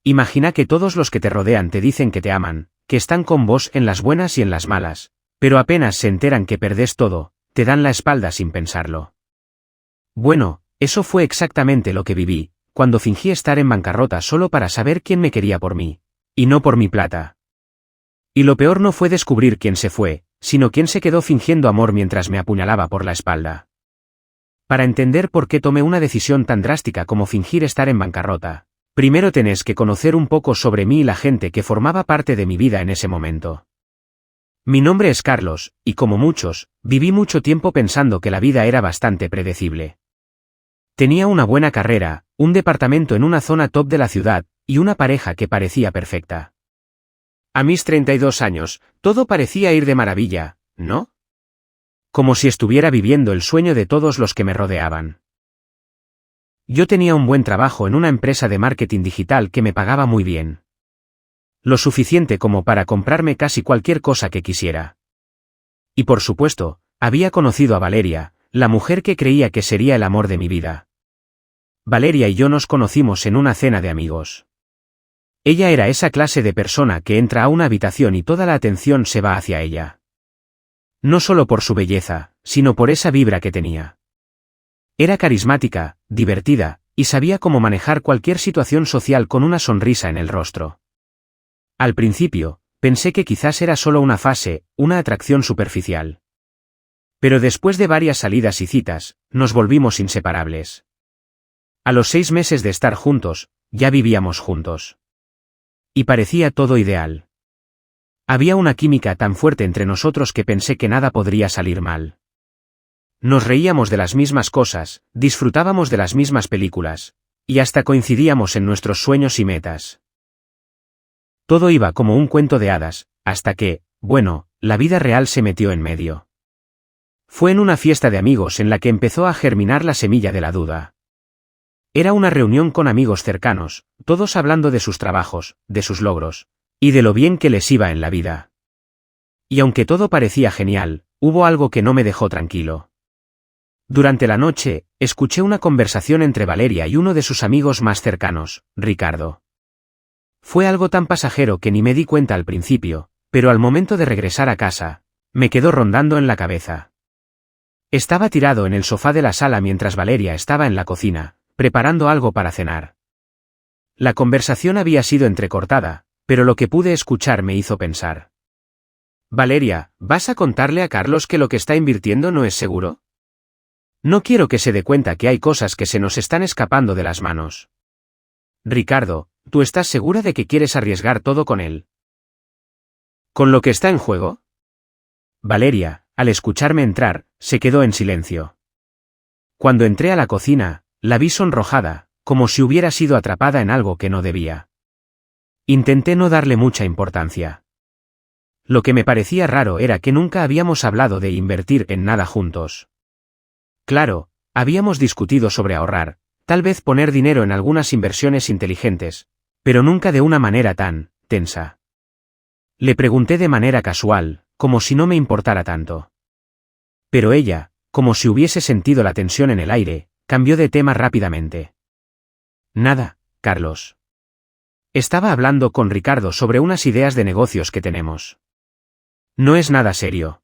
Imagina que todos los que te rodean te dicen que te aman, que están con vos en las buenas y en las malas, pero apenas se enteran que perdés todo, te dan la espalda sin pensarlo. Bueno, eso fue exactamente lo que viví, cuando fingí estar en bancarrota solo para saber quién me quería por mí, y no por mi plata. Y lo peor no fue descubrir quién se fue, sino quién se quedó fingiendo amor mientras me apuñalaba por la espalda. Para entender por qué tomé una decisión tan drástica como fingir estar en bancarrota, primero tenés que conocer un poco sobre mí y la gente que formaba parte de mi vida en ese momento. Mi nombre es Carlos, y como muchos, viví mucho tiempo pensando que la vida era bastante predecible. Tenía una buena carrera, un departamento en una zona top de la ciudad, y una pareja que parecía perfecta. A mis 32 años, todo parecía ir de maravilla, ¿no? Como si estuviera viviendo el sueño de todos los que me rodeaban. Yo tenía un buen trabajo en una empresa de marketing digital que me pagaba muy bien. Lo suficiente como para comprarme casi cualquier cosa que quisiera. Y por supuesto, había conocido a Valeria, la mujer que creía que sería el amor de mi vida. Valeria y yo nos conocimos en una cena de amigos. Ella era esa clase de persona que entra a una habitación y toda la atención se va hacia ella. No solo por su belleza, sino por esa vibra que tenía. Era carismática, divertida, y sabía cómo manejar cualquier situación social con una sonrisa en el rostro. Al principio, pensé que quizás era solo una fase, una atracción superficial. Pero después de varias salidas y citas, nos volvimos inseparables. A los 6 meses de estar juntos, ya vivíamos juntos. Y parecía todo ideal. Había una química tan fuerte entre nosotros que pensé que nada podría salir mal. Nos reíamos de las mismas cosas, disfrutábamos de las mismas películas, y hasta coincidíamos en nuestros sueños y metas. Todo iba como un cuento de hadas, hasta que, bueno, la vida real se metió en medio. Fue en una fiesta de amigos en la que empezó a germinar la semilla de la duda. Era una reunión con amigos cercanos, todos hablando de sus trabajos, de sus logros, y de lo bien que les iba en la vida. Y aunque todo parecía genial, hubo algo que no me dejó tranquilo. Durante la noche, escuché una conversación entre Valeria y uno de sus amigos más cercanos, Ricardo. Fue algo tan pasajero que ni me di cuenta al principio, pero al momento de regresar a casa, me quedó rondando en la cabeza. Estaba tirado en el sofá de la sala mientras Valeria estaba en la cocina, preparando algo para cenar. La conversación había sido entrecortada, pero lo que pude escuchar me hizo pensar. Valeria, ¿vas a contarle a Carlos que lo que está invirtiendo no es seguro? No quiero que se dé cuenta que hay cosas que se nos están escapando de las manos. Ricardo, ¿tú estás segura de que quieres arriesgar todo con él? ¿Con lo que está en juego? Valeria, al escucharme entrar, se quedó en silencio. Cuando entré a la cocina, la vi sonrojada, como si hubiera sido atrapada en algo que no debía. Intenté no darle mucha importancia. Lo que me parecía raro era que nunca habíamos hablado de invertir en nada juntos. Claro, habíamos discutido sobre ahorrar, tal vez poner dinero en algunas inversiones inteligentes, pero nunca de una manera tan tensa. Le pregunté de manera casual, como si no me importara tanto. Pero ella, como si hubiese sentido la tensión en el aire, cambió de tema rápidamente. Nada, Carlos. Estaba hablando con Ricardo sobre unas ideas de negocios que tenemos. No es nada serio.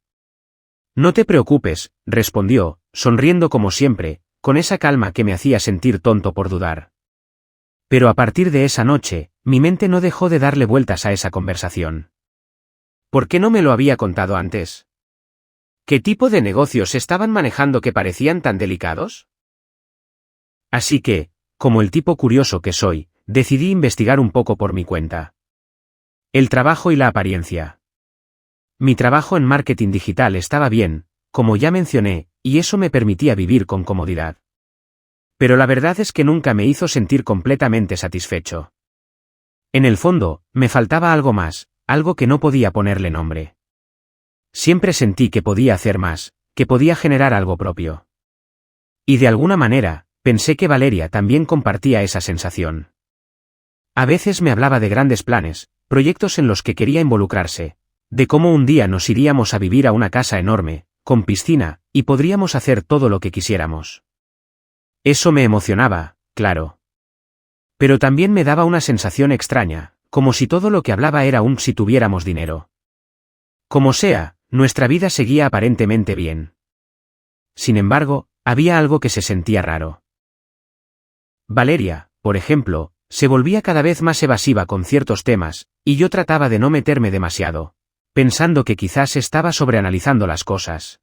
No te preocupes, respondió, sonriendo como siempre, con esa calma que me hacía sentir tonto por dudar. Pero a partir de esa noche, mi mente no dejó de darle vueltas a esa conversación. ¿Por qué no me lo había contado antes? ¿Qué tipo de negocios estaban manejando que parecían tan delicados? Así que, como el tipo curioso que soy, decidí investigar un poco por mi cuenta. El trabajo y la apariencia. Mi trabajo en marketing digital estaba bien, como ya mencioné, y eso me permitía vivir con comodidad. Pero la verdad es que nunca me hizo sentir completamente satisfecho. En el fondo, me faltaba algo más, algo que no podía ponerle nombre. Siempre sentí que podía hacer más, que podía generar algo propio. Y de alguna manera, pensé que Valeria también compartía esa sensación. A veces me hablaba de grandes planes, proyectos en los que quería involucrarse, de cómo un día nos iríamos a vivir a una casa enorme, con piscina, y podríamos hacer todo lo que quisiéramos. Eso me emocionaba, claro. Pero también me daba una sensación extraña, como si todo lo que hablaba era un si tuviéramos dinero. Como sea, nuestra vida seguía aparentemente bien. Sin embargo, había algo que se sentía raro. Valeria, por ejemplo, se volvía cada vez más evasiva con ciertos temas, y yo trataba de no meterme demasiado, pensando que quizás estaba sobreanalizando las cosas.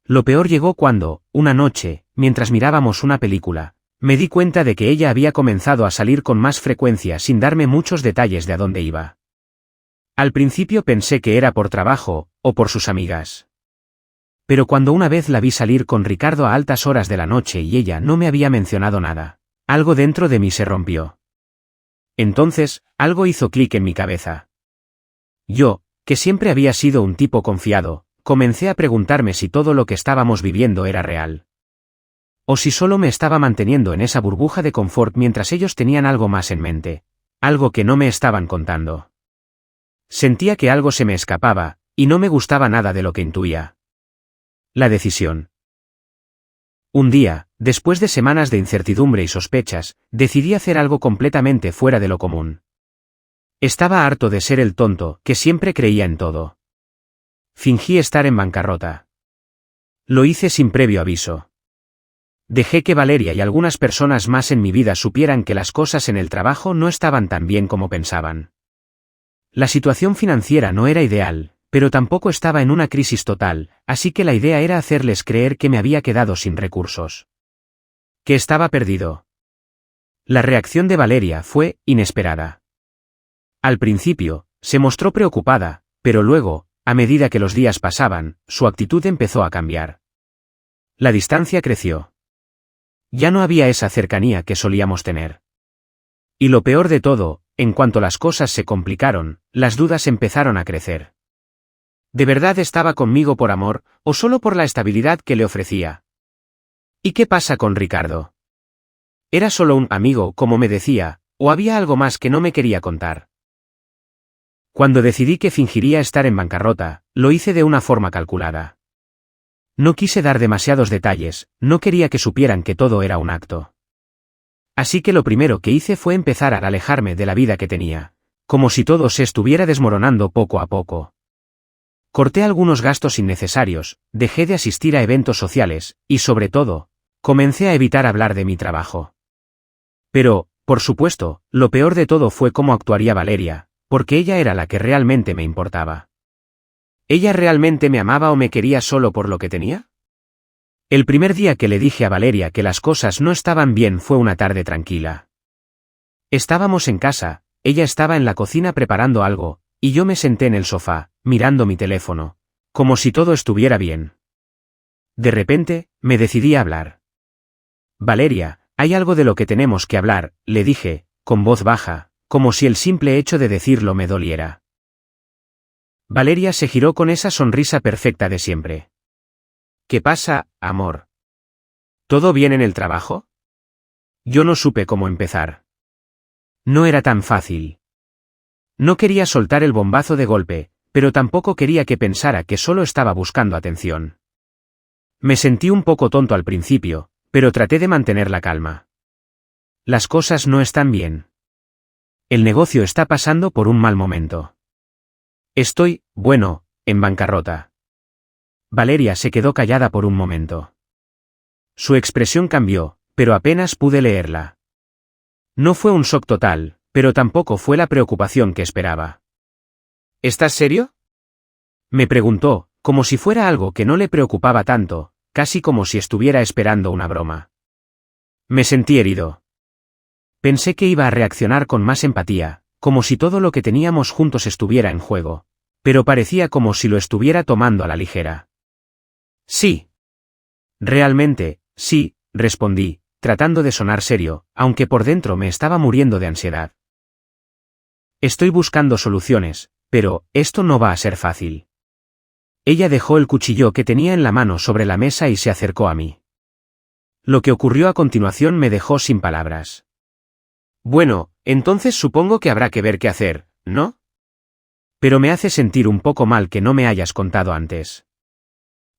Lo peor llegó cuando, una noche, mientras mirábamos una película, me di cuenta de que ella había comenzado a salir con más frecuencia sin darme muchos detalles de a dónde iba. Al principio pensé que era por trabajo, o por sus amigas. Pero cuando una vez la vi salir con Ricardo a altas horas de la noche y ella no me había mencionado nada, algo dentro de mí se rompió. Entonces, algo hizo clic en mi cabeza. Yo, que siempre había sido un tipo confiado, comencé a preguntarme si todo lo que estábamos viviendo era real. O si solo me estaba manteniendo en esa burbuja de confort mientras ellos tenían algo más en mente, algo que no me estaban contando. Sentía que algo se me escapaba, y no me gustaba nada de lo que intuía. La decisión. Un día, después de semanas de incertidumbre y sospechas, decidí hacer algo completamente fuera de lo común. Estaba harto de ser el tonto, que siempre creía en todo. Fingí estar en bancarrota. Lo hice sin previo aviso. Dejé que Valeria y algunas personas más en mi vida supieran que las cosas en el trabajo no estaban tan bien como pensaban. La situación financiera no era ideal, pero tampoco estaba en una crisis total, así que la idea era hacerles creer que me había quedado sin recursos. Que estaba perdido. La reacción de Valeria fue inesperada. Al principio, se mostró preocupada, pero luego, a medida que los días pasaban, su actitud empezó a cambiar. La distancia creció. Ya no había esa cercanía que solíamos tener. Y lo peor de todo, en cuanto las cosas se complicaron, las dudas empezaron a crecer. ¿De verdad estaba conmigo por amor, o solo por la estabilidad que le ofrecía? ¿Y qué pasa con Ricardo? ¿Era solo un amigo, como me decía, o había algo más que no me quería contar? Cuando decidí que fingiría estar en bancarrota, lo hice de una forma calculada. No quise dar demasiados detalles, no quería que supieran que todo era un acto. Así que lo primero que hice fue empezar a alejarme de la vida que tenía, como si todo se estuviera desmoronando poco a poco. Corté algunos gastos innecesarios, dejé de asistir a eventos sociales, y sobre todo, comencé a evitar hablar de mi trabajo. Pero, por supuesto, lo peor de todo fue cómo actuaría Valeria, porque ella era la que realmente me importaba. ¿Ella realmente me amaba o me quería solo por lo que tenía? El primer día que le dije a Valeria que las cosas no estaban bien fue una tarde tranquila. Estábamos en casa, ella estaba en la cocina preparando algo, y yo me senté en el sofá, mirando mi teléfono, como si todo estuviera bien. De repente, me decidí a hablar. Valeria, hay algo de lo que tenemos que hablar, le dije, con voz baja, como si el simple hecho de decirlo me doliera. Valeria se giró con esa sonrisa perfecta de siempre. ¿Qué pasa, amor? ¿Todo bien en el trabajo? Yo no supe cómo empezar. No era tan fácil. No quería soltar el bombazo de golpe, pero tampoco quería que pensara que solo estaba buscando atención. Me sentí un poco tonto al principio, pero traté de mantener la calma. Las cosas no están bien. El negocio está pasando por un mal momento. Estoy, bueno, en bancarrota. Valeria se quedó callada por un momento. Su expresión cambió, pero apenas pude leerla. No fue un shock total, pero tampoco fue la preocupación que esperaba. ¿Estás serio? Me preguntó, como si fuera algo que no le preocupaba tanto, casi como si estuviera esperando una broma. Me sentí herido. Pensé que iba a reaccionar con más empatía, como si todo lo que teníamos juntos estuviera en juego, pero parecía como si lo estuviera tomando a la ligera. Sí. Realmente, sí, respondí, tratando de sonar serio, aunque por dentro me estaba muriendo de ansiedad. Estoy buscando soluciones, pero esto no va a ser fácil. Ella dejó el cuchillo que tenía en la mano sobre la mesa y se acercó a mí. Lo que ocurrió a continuación me dejó sin palabras. Bueno, entonces supongo que habrá que ver qué hacer, ¿no? Pero me hace sentir un poco mal que no me hayas contado antes.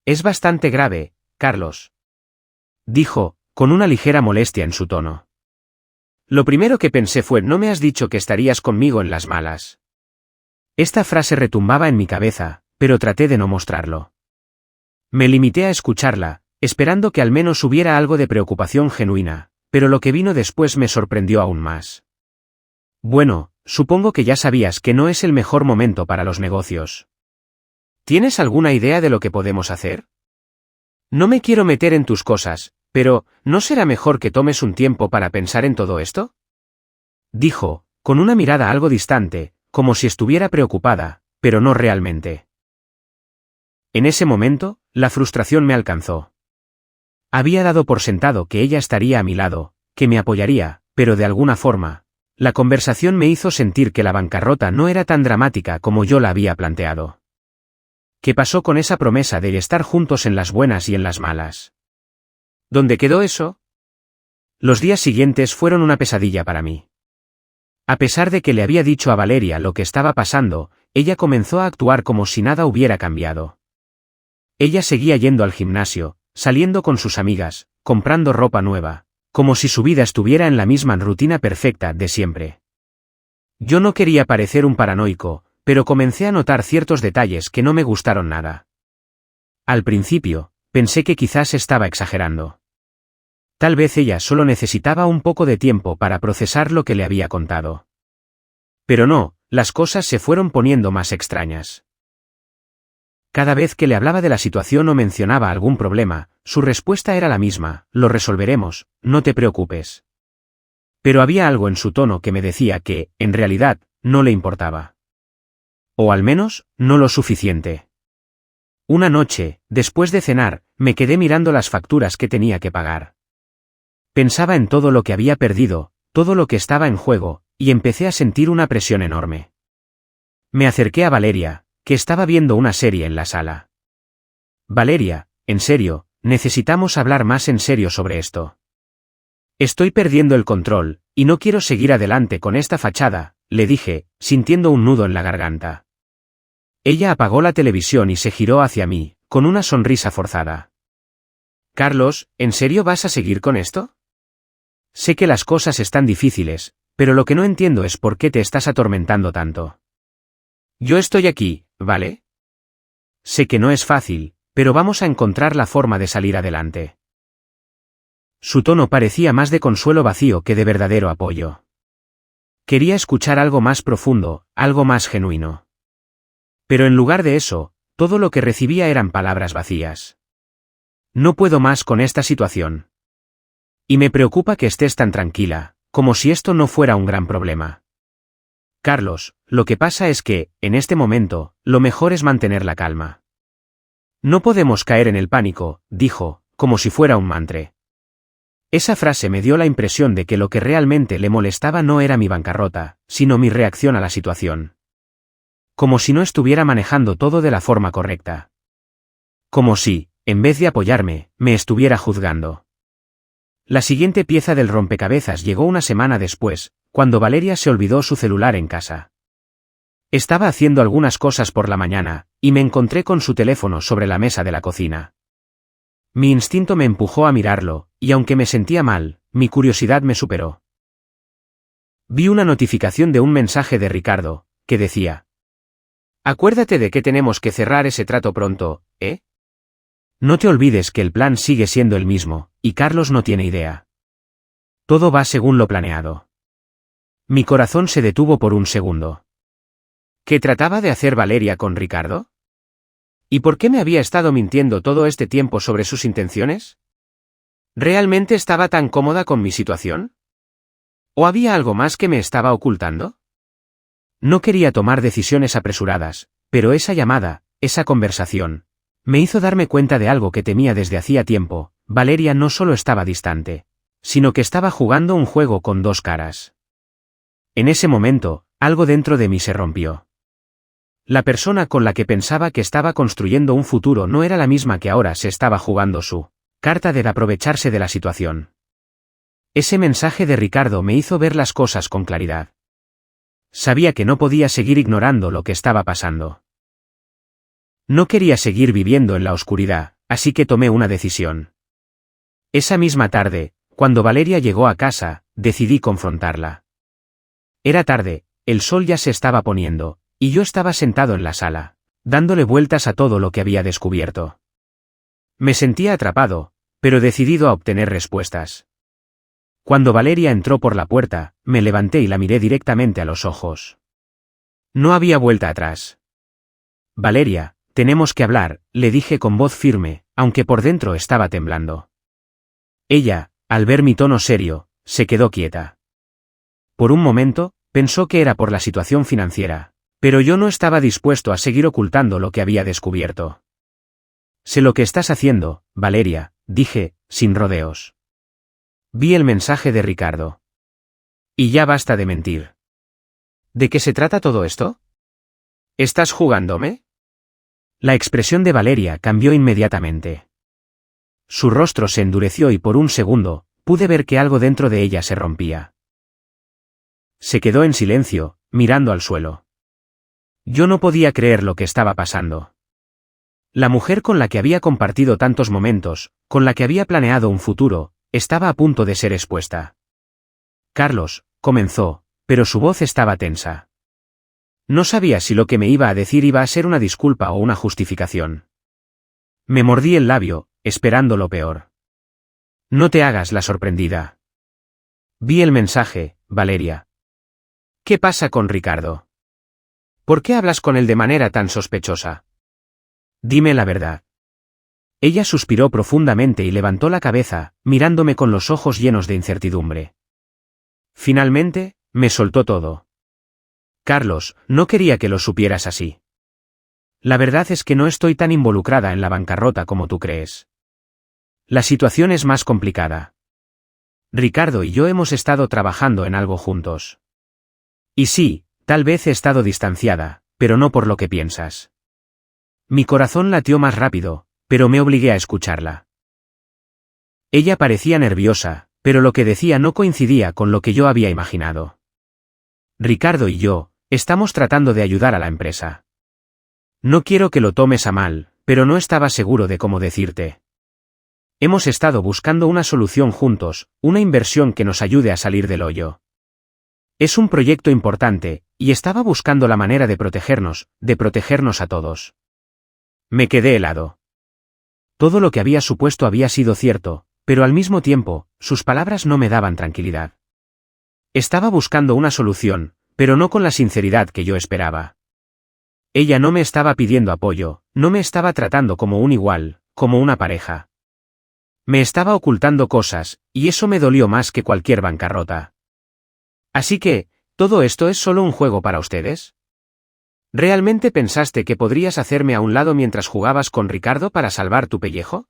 Es bastante grave, Carlos. Dijo, con una ligera molestia en su tono. Lo primero que pensé fue: no me has dicho que estarías conmigo en las malas. Esta frase retumbaba en mi cabeza, pero traté de no mostrarlo. Me limité a escucharla, esperando que al menos hubiera algo de preocupación genuina, pero lo que vino después me sorprendió aún más. Bueno, supongo que ya sabías que no es el mejor momento para los negocios. ¿Tienes alguna idea de lo que podemos hacer? No me quiero meter en tus cosas, pero ¿no será mejor que tomes un tiempo para pensar en todo esto?, dijo, con una mirada algo distante, como si estuviera preocupada, pero no realmente. En ese momento, la frustración me alcanzó. Había dado por sentado que ella estaría a mi lado, que me apoyaría, pero de alguna forma, la conversación me hizo sentir que la bancarrota no era tan dramática como yo la había planteado. ¿Qué pasó con esa promesa de estar juntos en las buenas y en las malas? ¿Dónde quedó eso? Los días siguientes fueron una pesadilla para mí. A pesar de que le había dicho a Valeria lo que estaba pasando, ella comenzó a actuar como si nada hubiera cambiado. Ella seguía yendo al gimnasio, saliendo con sus amigas, comprando ropa nueva, como si su vida estuviera en la misma rutina perfecta de siempre. Yo no quería parecer un paranoico, pero comencé a notar ciertos detalles que no me gustaron nada. Al principio, pensé que quizás estaba exagerando. Tal vez ella solo necesitaba un poco de tiempo para procesar lo que le había contado. Pero no, las cosas se fueron poniendo más extrañas. Cada vez que le hablaba de la situación o mencionaba algún problema, su respuesta era la misma: lo resolveremos, no te preocupes. Pero había algo en su tono que me decía que, en realidad, no le importaba. O al menos, no lo suficiente. Una noche, después de cenar, me quedé mirando las facturas que tenía que pagar. Pensaba en todo lo que había perdido, todo lo que estaba en juego, y empecé a sentir una presión enorme. Me acerqué a Valeria, que estaba viendo una serie en la sala. Valeria, en serio, necesitamos hablar más en serio sobre esto. Estoy perdiendo el control, y no quiero seguir adelante con esta fachada, le dije, sintiendo un nudo en la garganta. Ella apagó la televisión y se giró hacia mí, con una sonrisa forzada. Carlos, ¿en serio vas a seguir con esto? Sé que las cosas están difíciles, pero lo que no entiendo es por qué te estás atormentando tanto. Yo estoy aquí, ¿vale? Sé que no es fácil, pero vamos a encontrar la forma de salir adelante. Su tono parecía más de consuelo vacío que de verdadero apoyo. Quería escuchar algo más profundo, algo más genuino. Pero en lugar de eso, todo lo que recibía eran palabras vacías. No puedo más con esta situación. Y me preocupa que estés tan tranquila, como si esto no fuera un gran problema. Carlos, lo que pasa es que, en este momento, lo mejor es mantener la calma. No podemos caer en el pánico, dijo, como si fuera un mantra. Esa frase me dio la impresión de que lo que realmente le molestaba no era mi bancarrota, sino mi reacción a la situación. Como si no estuviera manejando todo de la forma correcta. Como si, en vez de apoyarme, me estuviera juzgando. La siguiente pieza del rompecabezas llegó una semana después, cuando Valeria se olvidó su celular en casa. Estaba haciendo algunas cosas por la mañana, y me encontré con su teléfono sobre la mesa de la cocina. Mi instinto me empujó a mirarlo, y aunque me sentía mal, mi curiosidad me superó. Vi una notificación de un mensaje de Ricardo, que decía: acuérdate de que tenemos que cerrar ese trato pronto, ¿eh? No te olvides que el plan sigue siendo el mismo, y Carlos no tiene idea. Todo va según lo planeado. Mi corazón se detuvo por un segundo. ¿Qué trataba de hacer Valeria con Ricardo? ¿Y por qué me había estado mintiendo todo este tiempo sobre sus intenciones? ¿Realmente estaba tan cómoda con mi situación? ¿O había algo más que me estaba ocultando? No quería tomar decisiones apresuradas, pero esa llamada, esa conversación, me hizo darme cuenta de algo que temía desde hacía tiempo: Valeria no solo estaba distante, sino que estaba jugando un juego con dos caras. En ese momento, algo dentro de mí se rompió. La persona con la que pensaba que estaba construyendo un futuro no era la misma que ahora se estaba jugando su carta de aprovecharse de la situación. Ese mensaje de Ricardo me hizo ver las cosas con claridad. Sabía que no podía seguir ignorando lo que estaba pasando. No quería seguir viviendo en la oscuridad, así que tomé una decisión. Esa misma tarde, Cuando Valeria llegó a casa, decidí confrontarla. Era tarde, el sol ya se estaba poniendo, y yo estaba sentado en la sala, dándole vueltas a todo lo que había descubierto. Me sentía atrapado, pero decidido a obtener respuestas. Cuando Valeria entró por la puerta, me levanté y la miré directamente a los ojos. No había vuelta atrás. Valeria, tenemos que hablar, le dije con voz firme, aunque por dentro estaba temblando. Ella, al ver mi tono serio, se quedó quieta. Por un momento, pensó que era por la situación financiera, pero yo no estaba dispuesto a seguir ocultando lo que había descubierto. Sé lo que estás haciendo, Valeria, dije, sin rodeos. Vi el mensaje de Ricardo. Y ya basta de mentir. ¿De qué se trata todo esto? ¿Estás jugándome? La expresión de Valeria cambió inmediatamente. Su rostro se endureció y por un segundo, pude ver que algo dentro de ella se rompía. Se quedó en silencio, mirando al suelo. Yo no podía creer lo que estaba pasando. La mujer con la que había compartido tantos momentos, con la que había planeado un futuro, estaba a punto de ser expuesta. Carlos, comenzó, pero su voz estaba tensa. No sabía si lo que me iba a decir iba a ser una disculpa o una justificación. Me mordí el labio, esperando lo peor. No te hagas la sorprendida. Vi el mensaje, Valeria. ¿Qué pasa con Ricardo? ¿Por qué hablas con él de manera tan sospechosa? Dime la verdad. Ella suspiró profundamente y levantó la cabeza, mirándome con los ojos llenos de incertidumbre. Finalmente, me soltó todo. Carlos, no quería que lo supieras así. La verdad es que no estoy tan involucrada en la bancarrota como tú crees. La situación es más complicada. Ricardo y yo hemos estado trabajando en algo juntos. Y sí, tal vez he estado distanciada, pero no por lo que piensas. Mi corazón latió más rápido, pero me obligué a escucharla. Ella parecía nerviosa, pero lo que decía no coincidía con lo que yo había imaginado. Ricardo y yo, estamos tratando de ayudar a la empresa. No quiero que lo tomes a mal, pero no estaba seguro de cómo decirte. Hemos estado buscando una solución juntos, una inversión que nos ayude a salir del hoyo. Es un proyecto importante, y estaba buscando la manera de protegernos a todos. Me quedé helado. Todo lo que había supuesto había sido cierto, pero al mismo tiempo, sus palabras no me daban tranquilidad. Estaba buscando una solución, pero no con la sinceridad que yo esperaba. Ella no me estaba pidiendo apoyo, no me estaba tratando como un igual, como una pareja. Me estaba ocultando cosas, y eso me dolió más que cualquier bancarrota. Así que, ¿todo esto es solo un juego para ustedes? ¿Realmente pensaste que podrías hacerme a un lado mientras jugabas con Ricardo para salvar tu pellejo?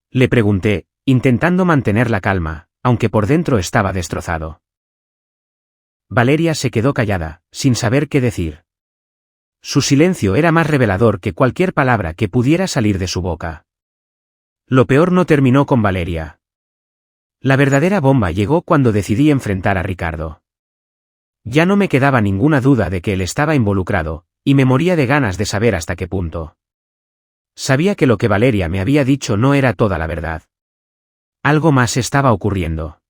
Le pregunté, intentando mantener la calma, aunque por dentro estaba destrozado. Valeria se quedó callada, sin saber qué decir. Su silencio era más revelador que cualquier palabra que pudiera salir de su boca. Lo peor no terminó con Valeria. La verdadera bomba llegó cuando decidí enfrentar a Ricardo. Ya no me quedaba ninguna duda de que él estaba involucrado, y me moría de ganas de saber hasta qué punto. Sabía que lo que Valeria me había dicho no era toda la verdad. Algo más estaba ocurriendo.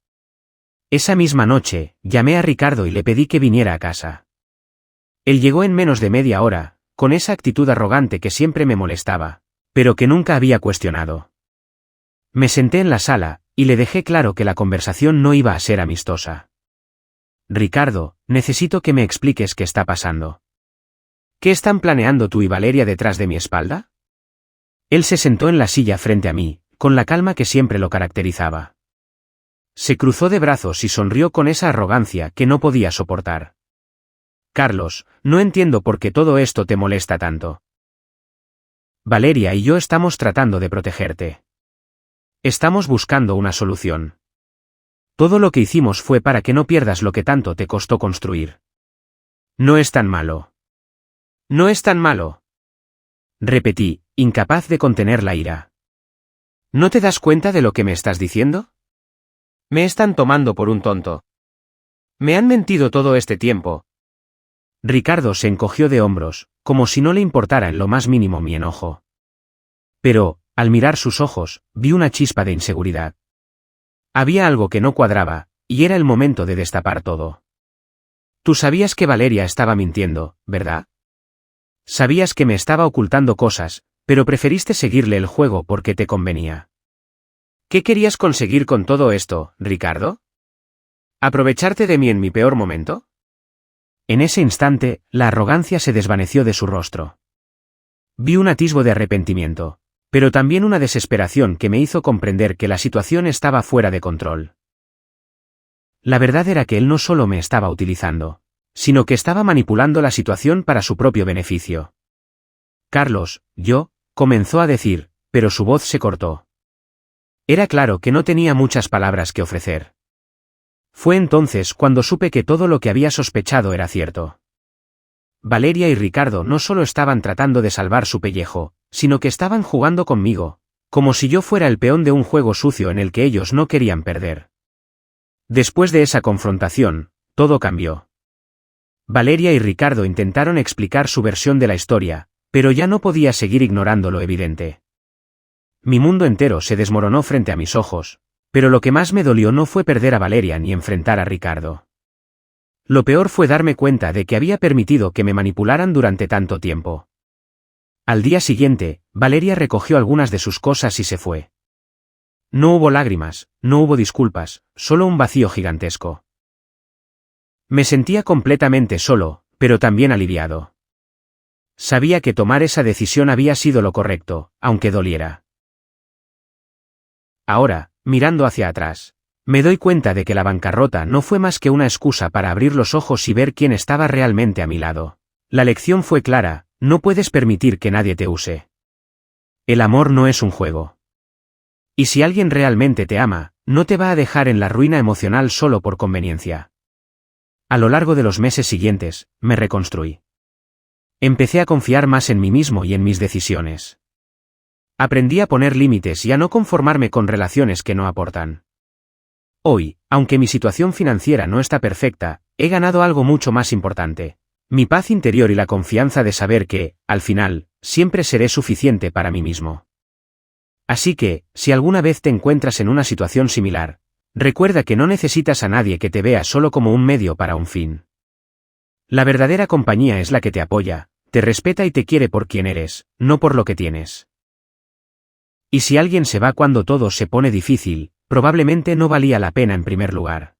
Esa misma noche, llamé a Ricardo y le pedí que viniera a casa. Él llegó en menos de media hora, con esa actitud arrogante que siempre me molestaba, pero que nunca había cuestionado. Me senté en la sala, y le dejé claro que la conversación no iba a ser amistosa. Ricardo, necesito que me expliques qué está pasando. ¿Qué están planeando tú y Valeria detrás de mi espalda? Él se sentó en la silla frente a mí, con la calma que siempre lo caracterizaba. Se cruzó de brazos y sonrió con esa arrogancia que no podía soportar. Carlos, no entiendo por qué todo esto te molesta tanto. Valeria y yo estamos tratando de protegerte. Estamos buscando una solución. Todo lo que hicimos fue para que no pierdas lo que tanto te costó construir. No es tan malo. No es tan malo. Repetí, incapaz de contener la ira. ¿No te das cuenta de lo que me estás diciendo? Me están tomando por un tonto. Me han mentido todo este tiempo. Ricardo se encogió de hombros, como si no le importara en lo más mínimo mi enojo. Pero, al mirar sus ojos, vi una chispa de inseguridad. Había algo que no cuadraba, y era el momento de destapar todo. Tú sabías que Valeria estaba mintiendo, ¿verdad? Sabías que me estaba ocultando cosas, pero preferiste seguirle el juego porque te convenía. ¿Qué querías conseguir con todo esto, Ricardo? ¿Aprovecharte de mí en mi peor momento? En ese instante, la arrogancia se desvaneció de su rostro. Vi un atisbo de arrepentimiento, pero también una desesperación que me hizo comprender que la situación estaba fuera de control. La verdad era que él no solo me estaba utilizando, sino que estaba manipulando la situación para su propio beneficio. Carlos, comenzó a decir, pero su voz se cortó. Era claro que no tenía muchas palabras que ofrecer. Fue entonces cuando supe que todo lo que había sospechado era cierto. Valeria y Ricardo no solo estaban tratando de salvar su pellejo, sino que estaban jugando conmigo, como si yo fuera el peón de un juego sucio en el que ellos no querían perder. Después de esa confrontación, todo cambió. Valeria y Ricardo intentaron explicar su versión de la historia, pero ya no podía seguir ignorando lo evidente. Mi mundo entero se desmoronó frente a mis ojos, pero lo que más me dolió no fue perder a Valeria ni enfrentar a Ricardo. Lo peor fue darme cuenta de que había permitido que me manipularan durante tanto tiempo. Al día siguiente, Valeria recogió algunas de sus cosas y se fue. No hubo lágrimas, no hubo disculpas, solo un vacío gigantesco. Me sentía completamente solo, pero también aliviado. Sabía que tomar esa decisión había sido lo correcto, aunque doliera. Ahora, mirando hacia atrás, me doy cuenta de que la bancarrota no fue más que una excusa para abrir los ojos y ver quién estaba realmente a mi lado. La lección fue clara, no puedes permitir que nadie te use. El amor no es un juego. Y si alguien realmente te ama, no te va a dejar en la ruina emocional solo por conveniencia. A lo largo de los meses siguientes, me reconstruí. Empecé a confiar más en mí mismo y en mis decisiones. Aprendí a poner límites y a no conformarme con relaciones que no aportan. Hoy, aunque mi situación financiera no está perfecta, he ganado algo mucho más importante: mi paz interior y la confianza de saber que, al final, siempre seré suficiente para mí mismo. Así que, si alguna vez te encuentras en una situación similar, recuerda que no necesitas a nadie que te vea solo como un medio para un fin. La verdadera compañía es la que te apoya, te respeta y te quiere por quien eres, no por lo que tienes. Y si alguien se va cuando todo se pone difícil, probablemente no valía la pena en primer lugar.